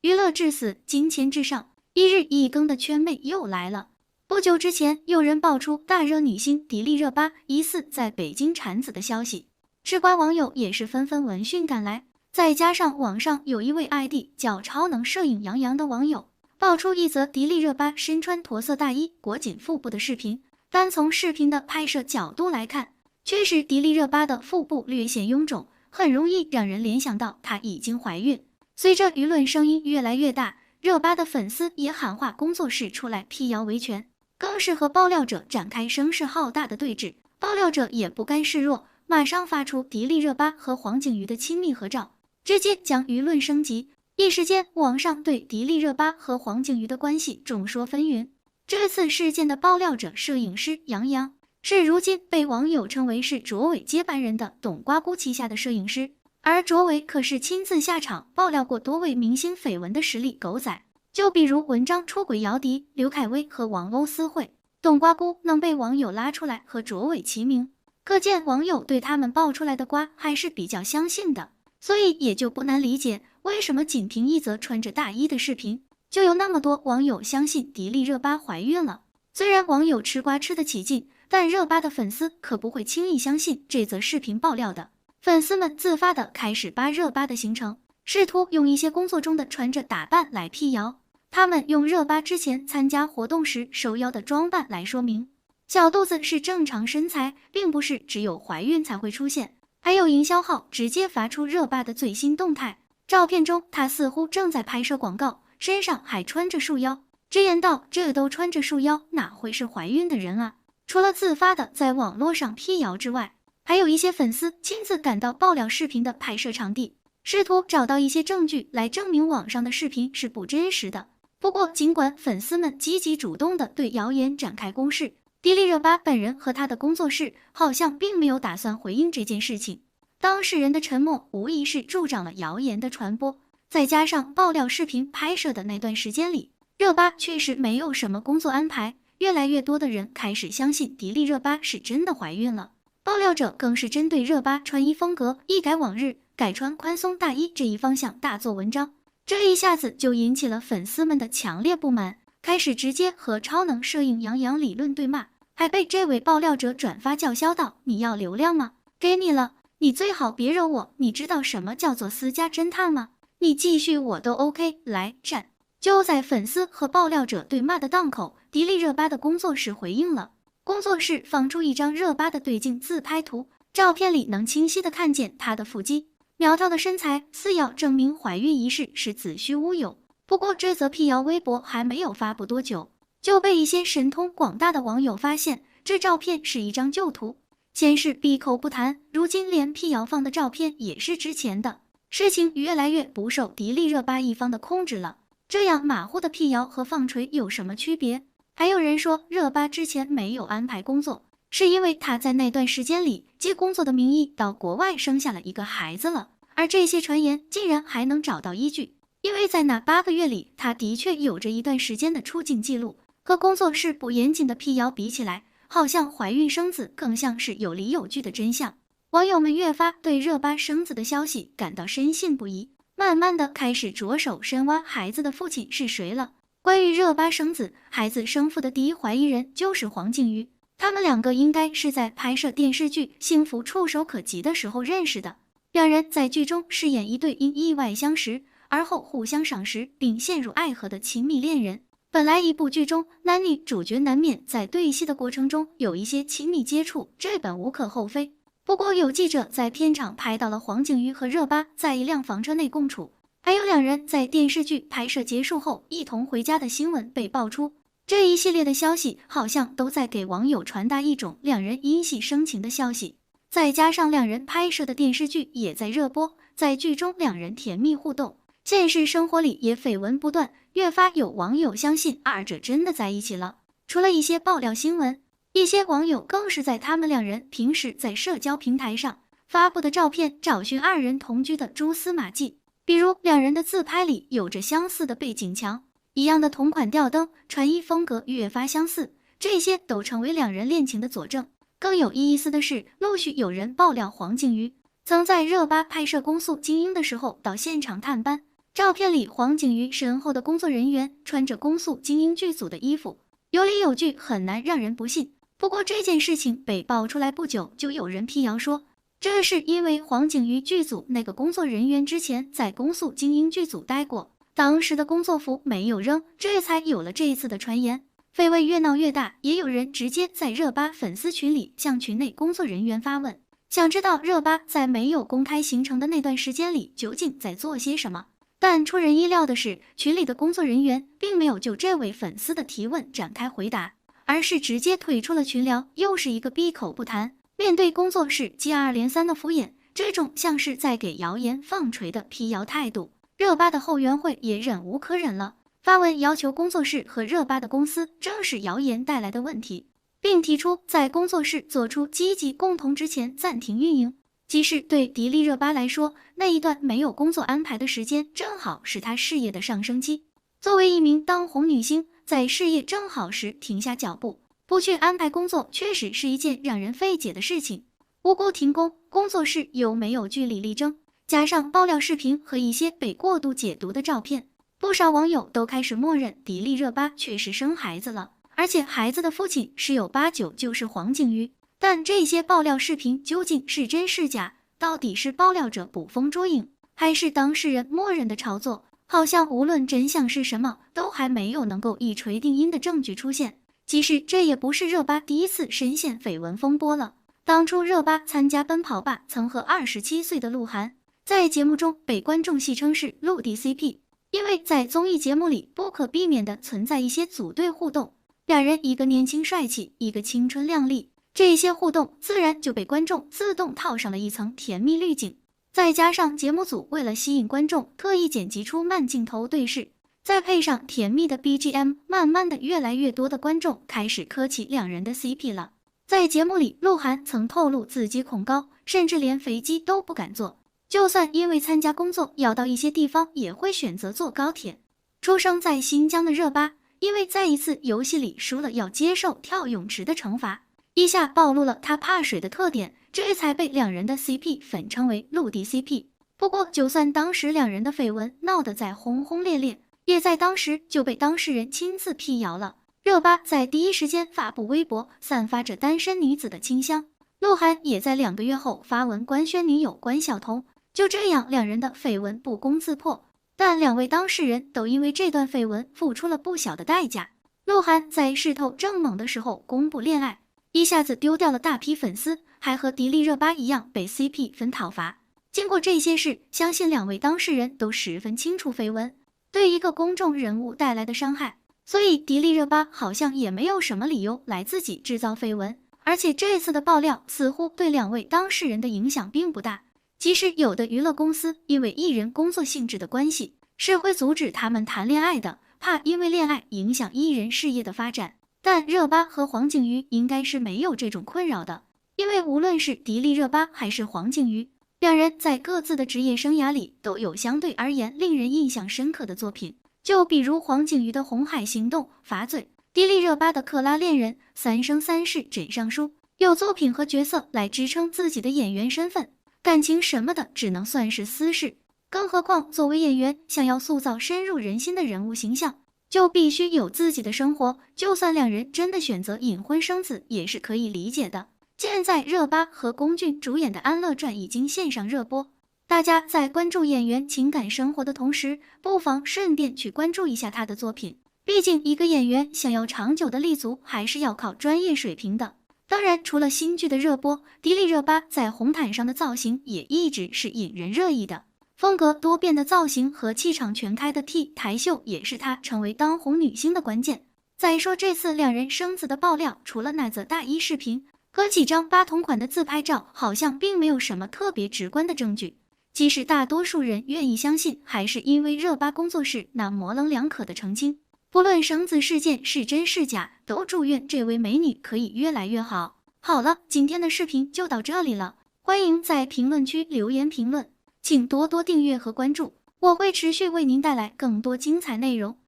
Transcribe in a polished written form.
娱乐至死，金钱至上，一日一更的圈妹又来了。不久之前，有人爆出大热女星迪丽热巴疑似在北京产子的消息，吃瓜网友也是纷纷闻讯赶来。再加上网上有一位 ID 叫超能摄影杨洋的网友爆出一则迪丽热巴身穿驼色大衣裹紧腹部的视频，单从视频的拍摄角度来看，确实迪丽热巴的腹部略显臃肿，很容易让人联想到她已经怀孕。随着舆论声音越来越大，热巴的粉丝也喊话工作室出来辟谣维权，更是和爆料者展开声势浩大的对峙。爆料者也不甘示弱，马上发出迪丽热巴和黄景瑜的亲密合照，直接将舆论升级。一时间，网上对迪丽热巴和黄景瑜的关系众说纷纭。这次事件的爆料者摄影师杨洋，是如今被网友称为是卓伟接班人的董瓜姑旗下的摄影师，而卓伟可是亲自下场爆料过多位明星绯闻的实力狗仔，就比如文章出轨姚笛、刘恺威和王鸥私会，董瓜姑能被网友拉出来和卓伟齐名，可见网友对他们爆出来的瓜还是比较相信的。所以也就不难理解，为什么仅凭一则穿着大衣的视频，就有那么多网友相信迪丽热巴怀孕了。虽然网友吃瓜吃得起劲，但热巴的粉丝可不会轻易相信这则视频爆料的。粉丝们自发地开始扒热巴的行程，试图用一些工作中的穿着打扮来辟谣。他们用热巴之前参加活动时受邀的装扮来说明，小肚子是正常身材，并不是只有怀孕才会出现。还有营销号直接发出热巴的最新动态，照片中她似乎正在拍摄广告，身上还穿着束腰，直言道：“这都穿着束腰，哪会是怀孕的人啊？”除了自发的在网络上辟谣之外，还有一些粉丝亲自赶到爆料视频的拍摄场地，试图找到一些证据来证明网上的视频是不真实的。不过，尽管粉丝们积极主动地对谣言展开攻势，迪丽热巴本人和她的工作室好像并没有打算回应这件事情。当事人的沉默无疑是助长了谣言的传播。再加上爆料视频拍摄的那段时间里，热巴确实没有什么工作安排，越来越多的人开始相信迪丽热巴是真的怀孕了。爆料者更是针对热巴穿衣风格一改往日，改穿宽松大衣这一方向大做文章，这一下子就引起了粉丝们的强烈不满，开始直接和超能摄影杨洋理论对骂，还被这位爆料者转发叫嚣道：“你要流量吗？给你了，你最好别惹我，你知道什么叫做私家侦探吗？你继续我都 OK， 来战！”就在粉丝和爆料者对骂的档口，迪丽热巴的工作室回应了。工作室放出一张热巴的对镜自拍图，照片里能清晰地看见她的腹肌，苗条的身材，似要证明怀孕一事是子虚乌有。不过这则辟谣微博还没有发布多久，就被一些神通广大的网友发现，这照片是一张旧图。先是闭口不谈，如今连辟谣放的照片也是之前的。事情越来越不受迪丽热巴一方的控制了。这样马虎的辟谣和放锤有什么区别？还有人说热巴之前没有安排工作，是因为她在那段时间里借工作的名义到国外生下了一个孩子了。而这些传言竟然还能找到依据，因为在那8个月里，她的确有着一段时间的出境记录。和工作室不严谨的辟谣比起来，好像怀孕生子更像是有理有据的真相。网友们越发对热巴生子的消息感到深信不疑，慢慢的开始着手深挖孩子的父亲是谁了。关于热巴生子，孩子生父的第一怀疑人就是黄景瑜，他们两个应该是在拍摄电视剧《幸福触手可及》的时候认识的。两人在剧中饰演一对因意外相识，而后互相赏识并陷入爱河的亲密恋人。本来一部剧中男女主角难免在对戏的过程中有一些亲密接触，这本无可厚非。不过有记者在片场拍到了黄景瑜和热巴在一辆房车内共处，还有两人在电视剧拍摄结束后一同回家的新闻被爆出。这一系列的消息好像都在给网友传达一种两人因戏生情的消息。再加上两人拍摄的电视剧也在热播，在剧中两人甜蜜互动，现实生活里也绯闻不断，越发有网友相信二者真的在一起了。除了一些爆料新闻，一些网友更是在他们两人平时在社交平台上发布的照片找寻二人同居的蛛丝马迹，比如两人的自拍里有着相似的背景墙，一样的同款吊灯，穿衣风格越发相似，这些都成为两人恋情的佐证。更有意思的是，陆续有人爆料黄景瑜曾在热巴拍摄《公诉精英》的时候到现场探班，照片里，黄景瑜身后的工作人员穿着公诉精英剧组的衣服，有理有据，很难让人不信。不过这件事情被爆出来不久，就有人辟谣说，这是因为黄景瑜剧组那个工作人员之前在公诉精英剧组待过，当时的工作服没有扔，这才有了这一次的传言。绯闻越闹越大，也有人直接在热巴粉丝群里向群内工作人员发问，想知道热巴在没有公开行程的那段时间里究竟在做些什么。但出人意料的是，群里的工作人员并没有就这位粉丝的提问展开回答，而是直接退出了群聊，又是一个闭口不谈。面对工作室接二连三的敷衍，这种像是在给谣言放锤的辟谣态度，热巴的后援会也忍无可忍了，发文要求工作室和热巴的公司正视谣言带来的问题，并提出在工作室做出积极共同之前暂停运营。即使对迪丽热巴来说，那一段没有工作安排的时间，正好是她事业的上升期。作为一名当红女星，在事业正好时停下脚步，不去安排工作，确实是一件让人费解的事情。无辜停工，工作室又没有据理力争，加上爆料视频和一些被过度解读的照片，不少网友都开始默认迪丽热巴确实生孩子了，而且孩子的父亲十有八九就是黄景瑜。但这些爆料视频究竟是真是假？到底是爆料者捕风捉影，还是当事人默认的炒作？好像无论真相是什么，都还没有能够一锤定音的证据出现。即使这也不是热巴第一次深陷绯闻风波了。当初热巴参加《奔跑吧》，曾和27岁的鹿晗在节目中被观众戏称是陆地 CP， 因为在综艺节目里不可避免的存在一些组队互动，两人一个年轻帅气，一个青春靓丽。这些互动自然就被观众自动套上了一层甜蜜滤镜，再加上节目组为了吸引观众，特意剪辑出慢镜头对视，再配上甜蜜的 BGM， 慢慢的越来越多的观众开始磕起两人的 CP 了。在节目里，鹿晗曾透露自己恐高，甚至连飞机都不敢坐，就算因为参加工作要到一些地方，也会选择坐高铁。出生在新疆的热巴，因为在一次游戏里输了要接受跳泳池的惩罚，一下暴露了他怕水的特点，这才被两人的 CP 粉称为陆地 CP。不过，就算当时两人的绯闻闹得再轰轰烈烈，也在当时就被当事人亲自辟谣了。热巴在第一时间发布微博，散发着单身女子的清香。鹿晗也在2个月后发文官宣女友关晓彤。就这样，两人的绯闻不攻自破。但两位当事人都因为这段绯闻付出了不小的代价。鹿晗在势头正猛的时候公布恋爱，一下子丢掉了大批粉丝，还和迪丽热巴一样被 CP 粉讨伐。经过这些事，相信两位当事人都十分清楚绯闻对一个公众人物带来的伤害，所以迪丽热巴好像也没有什么理由来自己制造绯闻。而且这次的爆料似乎对两位当事人的影响并不大，即使有的娱乐公司因为艺人工作性质的关系，是会阻止他们谈恋爱的，怕因为恋爱影响艺人事业的发展。但热巴和黄景瑜应该是没有这种困扰的，因为无论是迪丽热巴还是黄景瑜，两人在各自的职业生涯里都有相对而言令人印象深刻的作品。就比如黄景瑜的《红海行动》《罚罪》，迪丽热巴的《克拉恋人》《三生三世枕上书》，有作品和角色来支撑自己的演员身份，感情什么的只能算是私事。更何况作为演员，想要塑造深入人心的人物形象，就必须有自己的生活，就算两人真的选择隐婚生子，也是可以理解的。现在热巴和龚俊主演的《安乐传》已经线上热播，大家在关注演员情感生活的同时，不妨顺便去关注一下他的作品。毕竟一个演员想要长久的立足，还是要靠专业水平的。当然，除了新剧的热播，迪丽热巴在红毯上的造型也一直是引人热议的。风格多变的造型和气场全开的 T 台秀也是她成为当红女星的关键。再说这次两人生子的爆料，除了那则大衣视频和几张8同款的自拍照，好像并没有什么特别直观的证据。即使大多数人愿意相信，还是因为热巴工作室那模棱两可的澄清。不论生子事件是真是假，都祝愿这位美女可以越来越好。好了，今天的视频就到这里了，欢迎在评论区留言评论，请多多订阅和关注，我会持续为您带来更多精彩内容。